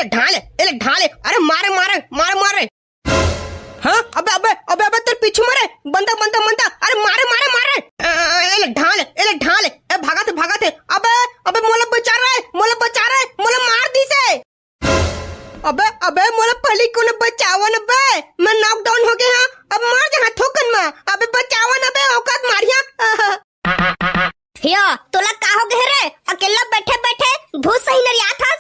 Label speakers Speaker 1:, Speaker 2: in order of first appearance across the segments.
Speaker 1: ढाले, अरे मारे मारे मारे मारे। हाँ अबे अबे अबे अबे तेरे पीछे मारे, बंदा बंदा बंदा, अरे मारे मारे मारे। एले ढाले, भागा थे। अबे अबे मोला बचा रहे, मोला मार दी से। अबे मोला पहले कोने बचावन बे, मैं नॉकडाउन हो गया। अब मार जहाँ थोकन में, अबे बचावन अबे औकात मारिया।
Speaker 2: हिया तोला का हो गए रे, अकेला बैठे बैठे भूत सही नरिया था।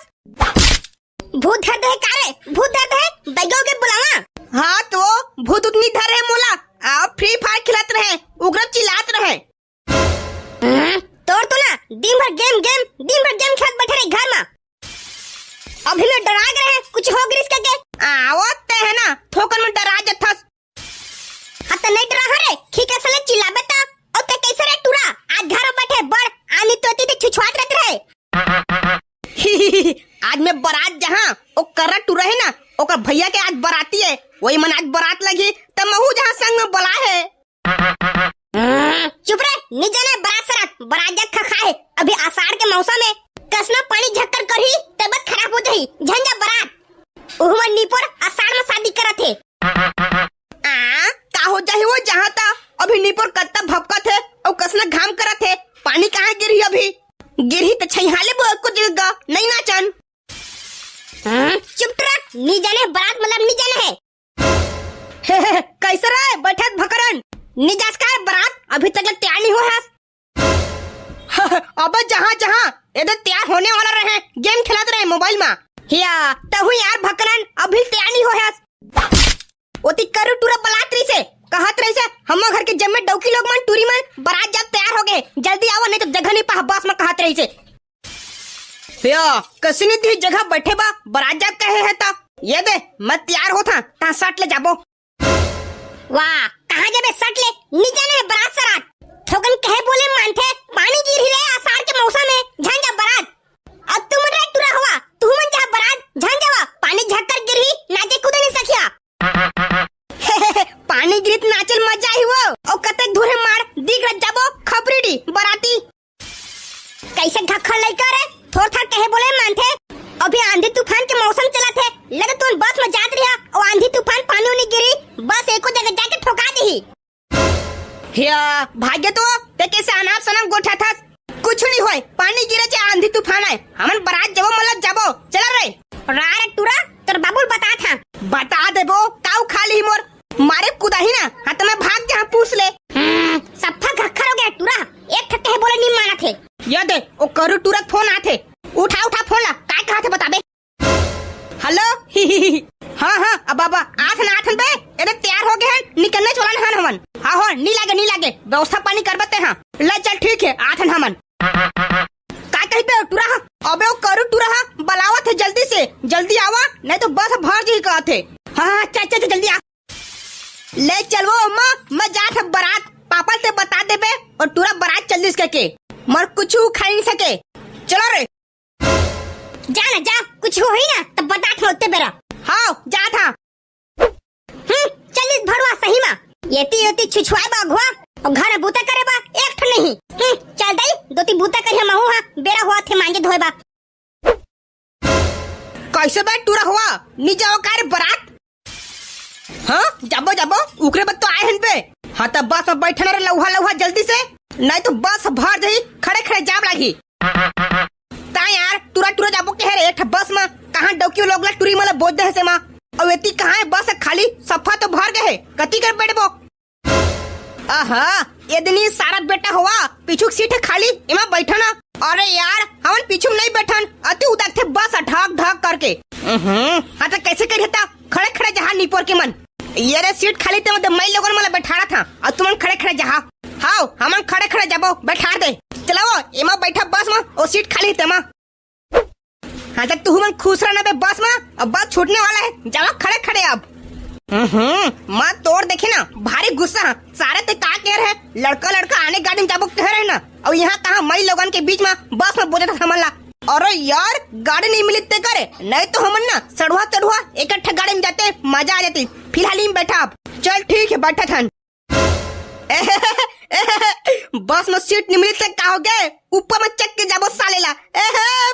Speaker 2: भूत धर दे कारे, भूत धर दे दैयो के बुलावा।
Speaker 1: हाँ तो भूत उतनी धर है मोला, आप फ्री फायर खिलाते रहे, उग्र चिल्लाते रहे।
Speaker 2: तोड़ तो ना दिन भर गेम खेल बैठे रहे घर में। अभी मैं डरा गए कुछ हो गिरिस के
Speaker 1: आवत है ना थोकन में डरा जथस।
Speaker 2: हाँ तो नहीं डरा रे, ठीक है सले चिल्ला बेटा। और ते कैसे रे टूरा, आज घर बैठे बड़ आनी तोती ते छुछुआत रहते रहे।
Speaker 1: आज मैं बारात जहाँ ओ कररा टूरा है ना, ओकर भैया के आज बराती है, वही मन आज बारात लगी तब महू जहाँ संग में बुला है।
Speaker 2: चुप रे, नहीं जाने बारात जग खाए। अभी आषाढ़ के मौसम में कसना पानी झक्कर करही तबियत खराब हो जाही। झंझा बारात उहमा नीपुर आषाढ़ में शादी करत है।
Speaker 1: का हो जाही वो जहाँ था अभी नीपुर कत्ता भपकत है और कसना घाम करत है। पानी कहाँ गिरी अभी, गिरी तो छैहाले बहुत को जगह नहीं नाचन।
Speaker 2: चुप रह, नहीं जाने बारात मतलब नहीं जाने है।
Speaker 1: कैसे रहे बैठक भकरन निजास का बारात अभी तक तैयार नहीं हो है। अब जहाँ इधर तैयार होने वाला रहे, गेम खिलाते रहे मोबाइल में। हिया तहु यार भकरन अभी तैयार नहीं हो है। ओती करू टूरा बलात्री से कहत रही से हम घर के जम्मे डौकी लोग मन टूरी मन बारात जब तैयार हो गए, जल्दी आओ नहीं तो जगह नहीं पा बस में कहत रही से। हिया कसनी थी जगह बैठे बा बारात जब कहे है ता ये दे मैं तैयार हो था ता सट ले जाबो।
Speaker 2: वाह कहाँ जाबे सट ले, नहीं जाने है बारात सरात। थोकन कहे बोले मानथे पानी गिर ही रहे आषाढ़ के मौसम में झंझा बारात। अब तुम रे टूरा हुआ तू मन जा बारात झंझावा पानी झक्कर गिर ही नाचे कूदे नहीं सकिया।
Speaker 1: पानी गिरत नाचल मजा ही वो और कतक दूर मार दिख रह जाबो खपरीडी बाराती।
Speaker 2: कैसे घक्खर लइका रे, थोड़ था कहे बोले मानथे। अभी आंधी तूफान के मौसम चला थे, लगे तू बस में जात रहा और आंधी तूफान पानी नहीं गिरी, बस एको जगह जाके ठोका दी।
Speaker 1: हिया भाग्य तो ते कैसे अनाप शनाप गोठा था, कुछ नहीं होए पानी गिरे चाहे आंधी तूफान आए हमन बारात जाबो मतलब जाबो चला रे।
Speaker 2: रे टूरा तेरे बाबुल
Speaker 1: बता देबो काऊ खाली मोर मारे कुदा ही ना। हाँ तो मैं भाग जहाँ पूछ ले।
Speaker 2: सफा घक्खर हो गया टूरा, एक ठक्के बोले नहीं माना थे।
Speaker 1: ये दे ओ करू टूरा फोन आथे, उठा फोन ला काय कहा थे बताबे। हेलो हाँ अब बाबा आठन बे एदे तैयार हो गए हैं निकलने चलन हन हमन। हाँ नहीं लागे व्यवस्था पानी करबते हैं। ले चल ठीक है आठन हमन का कहते टूरा। अबे ओ करू टूरा बलावत है जल्दी आवा नहीं तो बस भर जी कहते। हाँ चल जल्दी आ ले चलवो अम्मा, मैं जात है बारात पापा से बता देबे और टूरा बारात चल दिस के मर कुछ खा नहीं सके। चलो रे
Speaker 2: जा कुछ हो ही ना तब बता होते बेरा।
Speaker 1: हाँ जा था
Speaker 2: चल इस भरवा सही मा येती छुछुआ बाघवा और घर बूता करे बा एक ठन नहीं। चल दई दोती बूता करिया महू हां बेरा हुआ थे मांगे धोए बा।
Speaker 1: कैसे बैठ टूरा हुआ नी जाओ कार बारात। हाँ जाबो उकरे बत तो आए हन पे। हाँ तब बस में बैठना रे लौहा जल्दी से नहीं तो बस भर जाई खड़े जाम लागी। ता यार टूरा जाबो के है एक बस में कहां डौकी लोग ला टूरी मला बोझ दे से मां और एती कहां है बस खाली सफा तो भर गए कति कर बैठबो। आहा ये दिनी सारा बेटा हुआ पीछू सीट है खाली इमा बैठना। अरे यार हमन पीछू नहीं बैठन अति उदाक थे बस ढक करके। हाँ तो कैसे करता खड़े जहाँ नीपोर के मन ये रे सीट खाली थे मतलब मैं लोगों मला बैठाड़ा था और तुम खड़े जहाँ। हाँ हमन खड़े जाबो बैठा दे चलाओ इमा बैठा बस में और सीट खाली थे माँ। हाँ तो तू मन खुश रहना बे बस में, अब बस छूटने वाला है जावा खड़े अब। माँ तोड़ देखे ना भारी गुस्सा सारे ते का कह रहे लड़का आने गाड़ी में जाबो कह रहे ना और यहाँ कहा मई लोगन के बीच में बस में बोझा था हमला। अरे यार गाड़ी नहीं मिली ते करे नहीं तो हमन ना चढ़ुआ इकट्ठा गाड़ी में जाते मजा आ जाती। फिलहाल ही बैठा अब चल ठीक है बैठा था। बस में सीट नहीं मिली तो क्या हो गए ऊपर में चक के जाबो सालेला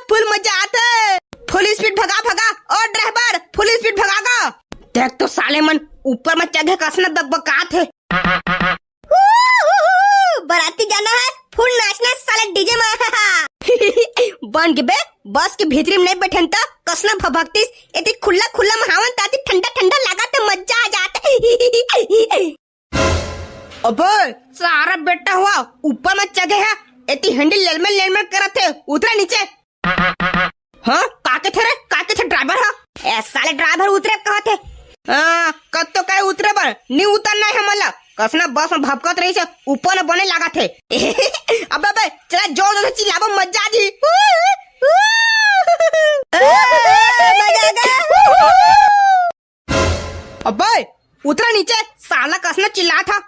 Speaker 1: फुल मजा आता है फुल स्पीड भगा साले मन ऊपर में चढ़े कसना बकबकात है।
Speaker 2: बराती जाना है, फुल नाचना है साले डीजे में।
Speaker 1: बन के बे बस के भीतरी में नहीं बैठन ता कसना भभक्तिस एती खुला खुला महावन ताती ठंडा ठंडा लगाते मजा आ जाता। अबे सारा बेटा हुआ ऊपर में चढ़े है एती हैंडल लेलमेल करत है, उतरे नीचे। हाँ काके थे ड्राइवर हा
Speaker 2: ए साले ड्राइवर उतरे कहते।
Speaker 1: कत तो कहे उतरे बर नहीं उतरना है हमला कसना बस में भपकत रही से ऊपर न बने लगा थे। अबे बे चला जोर जोर से चिल्लाबो मजा जी। अबे उतरा नीचे साला कसना चिल्ला था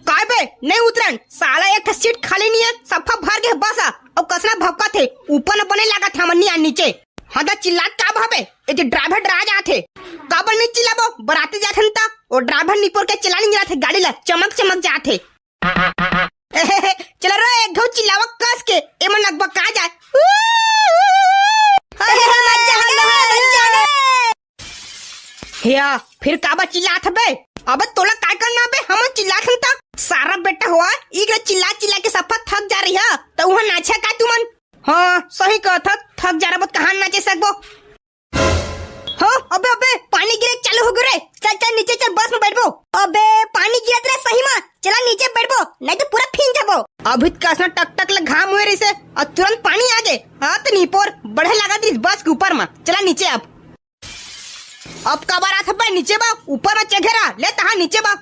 Speaker 1: काय बे नहीं उतरन साला एक सीट खाली नहीं है सफा भर गए बस और कसना भपका थे ऊपर न बने लगा था मन्नी नीचे। हाँ दा चिल्लात का भावे ये ड्राइवर डरा जाते काबर नहीं चिल्लाबो बराती जाथन ता और ड्राइवर निपोर के चला नहीं जाते गाड़ी ला चमक जाते। चला रो एक घो चिल्लावा कस के एमन लगभग का जाए। हिया फिर काबा चिल्लात बे अब तोला काय करना बे हम चिल्लाथन ता सारा बेटा हुआ इगरे चिल्ला के सफा थक जा रही है तो वहां नाचे का तुमन। हाँ सही कहता थक जा रहा कहाँ नाचे सकबो। हाँ अबे पानी गिरे चालू हो गए चल नीचे चल बस में बैठबो। अबे पानी गिरत रहे सही में चला नीचे बैठबो नहीं तो पूरा भीग जाबो। अभी कसना टक ले घाम हुए रही से और तुरंत पानी आ गए। हाँ तो नीपोर बढ़े लगा दी बस के ऊपर में चला नीचे अब कबार आता बे नीचे बा ऊपर में चघेरा ले तहा नीचे बा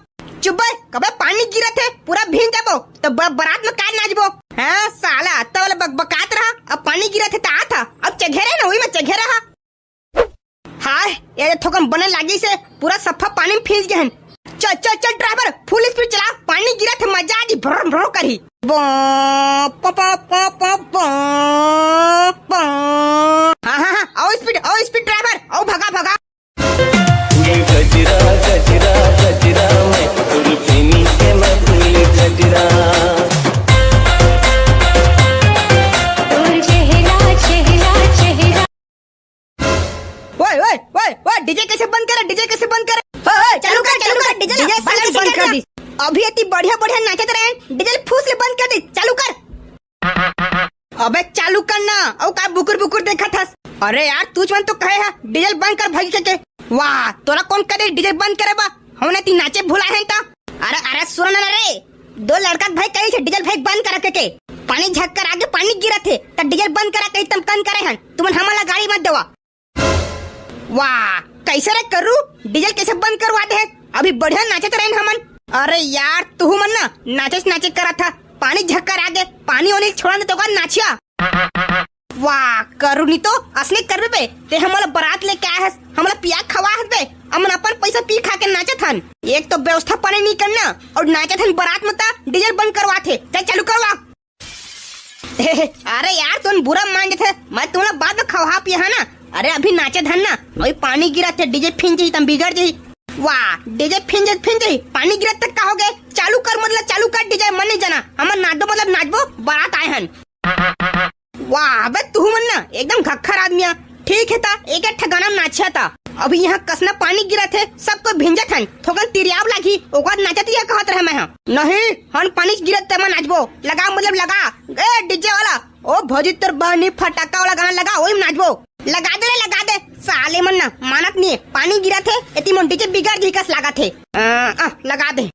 Speaker 1: चुप बे कबे पानी गिरत है पूरा भीग जाबो तो बारात में काय नाचबो। हाँ साला आता वाला बकबकात रहा अब पानी गिरत है ता था अब चघेरे ना हुई में चघेरा हा। हाय ये थोकन बने लगी से पूरा सफा पानी में फीस गए। चल ड्राइवर फुल स्पीड चला पानी गिरत है मजा आजी भर भर करी। हाँ आओ स्पीड ड्राइवर आओ भगा।
Speaker 3: गजरा गजरा गजरा मैं कुर्बानी के मधुल गजरा
Speaker 1: ओए डीजे कैसे बंद करे चालू कर डीजे बंद कर दी। अभी इतनी बढ़िया नाचत रहे डीजे फूस ले बंद कर दी चालू कर। अबे चालू करना और का बुकुर देखा था। अरे यार तू मन तो कहे है डीजल बंद कर भाई के वाह तोरा कौन करे डीजल बंद करे बा हमने ती नाचे भुला है ता। अरे सुन ना रे दो लड़का भाई कही से डीजल भाई बंद करा के पानी झक कर आगे पानी गिरा थे तो डीजल बंद करा कही तुम कन करे हैं तुमन हमारा गाड़ी मत देवा। वाह कैसे रे करू डीजल कैसे बंद करवा दे अभी बढ़िया नाचते रहे हमन। अरे यार तू मन ना नाचे करा था पानी झक कर आगे पानी होने छोड़ा दे तो का नाचिया। वाह करू नहीं तो असली कर बे ते हमारा बारात लेके आया है हमारा पिया खवा है बे अमन अपन पैसा पी खा के नाचे थन। एक तो व्यवस्था पानी नहीं करना और नाचे थन बारात में ता डीजल बंद करवा थे चालू करवा। अरे यार तुम बुरा मान थे मैं तुम्हारा बाद में खवा पिया है ना। अरे अभी नाचे धन ना वही पानी गिरा थे डीजे फिंज तम बिगड़ जाई। वाह डीजे फिंज पानी गिरा तक का हो गए चालू कर डीजे मन नहीं जाना हम नाचबो बारात आए हन। वाह बे तू मन ना एकदम घक्खर आदमी ठीक है ता एक गाना नाचा था अभी यहाँ कसना पानी गिरा थे सबको भिंजत हन थोकन तिरियाव लागी ओकर नाचती है कहत रहे मैं नहीं हन पानी गिरत ते मैं नाचबो लगा ए डीजे वाला ओ भौजी तोर बहनी फटाका वाला गाना लगा वही नाचबो लगा दे साले मन ना मानत नहीं पानी गिरा थे इतनी मन डीजे बिगड़ गई कस लगा थे लगा दे।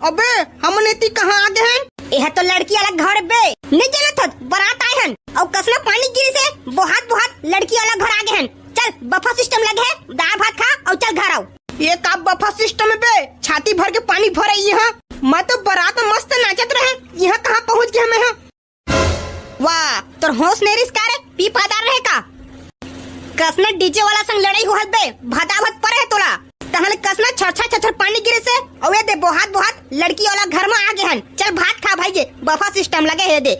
Speaker 1: अबे हमन इतनी कहाँ आ गए हैं। यह तो लड़की वाला घर बे नहीं जाना था बारात आए हैं और कसना पानी गिरी से बहुत लड़की वाला घर आ गए हैं। चल बफा सिस्टम लगे है दाल भात खा और चल घर आओ। ये का बफा सिस्टम है बे छाती भर के पानी भरे यहाँ मैं तो बारात में मस्त नाचत रहे यहाँ कहाँ पहुँच गया मैं। वाह तो होश नहीं रिस्का रे पी पादार रहे का कसना डीजे वाला संग लड़ाई हो बे भदाभद पर है तोला तहले कसना छर पानी गिरे से और ये दे बहुत लड़की वाला घर में आ गए हैं। चल भात खा भाई जे बफा सिस्टम लगे है दे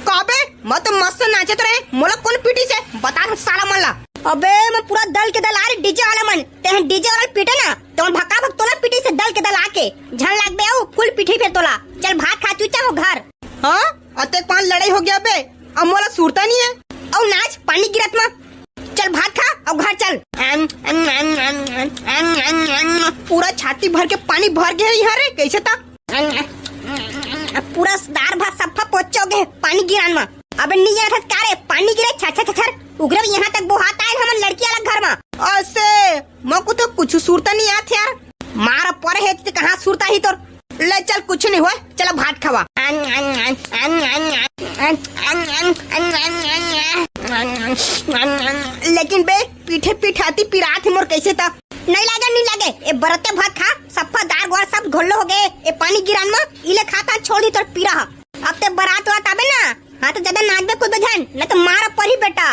Speaker 1: का बाबे मैं तो मस्त नाचत रहे मोला कौन पीटी से बता साला मन ला।
Speaker 2: अबे मैं पूरा दल के दल आ रही डीजे वाला मन ते डीजे वाला पीटे ना तो भक्का भक तोला पीटी से दल के दल आके झन लग बे फुल पीठी पे तोला। चल भात खा चुचा हो घर।
Speaker 1: हाँ अते पान लड़ाई हो गया बे अब मोला सुरता नहीं है।
Speaker 2: और नाच पानी गिरत में चल भात खा और घर चल।
Speaker 1: पूरा छाती भर के पानी भर गया यहाँ रे कैसे था
Speaker 2: पूरा दार भात सफा पोचोगे पानी गिरान में। अबे नहीं जाना था कारे पानी गिरे छर छर उगरे यहाँ तक बोहात आए हमन लड़की वाला घर में।
Speaker 1: ऐसे मैं को तो कुछ सुरता नहीं आत यार
Speaker 2: मारा पर है तो कहाँ सुरता ही तो
Speaker 1: ले चल कुछ नहीं हुआ चला भात खावा। लेकिन बे पीठे पिठाती पिरात मोर कैसे था
Speaker 2: नहीं लागे ए बरते भात खा सफा दार गोर सब घोलो हो गए ए पानी गिरान में इले खाता छोड़ी तो पीरा अब ते बरात वात आबे ना हाँ तो ज्यादा नाच बे कूद बे न तो मारा पर ही बेटा।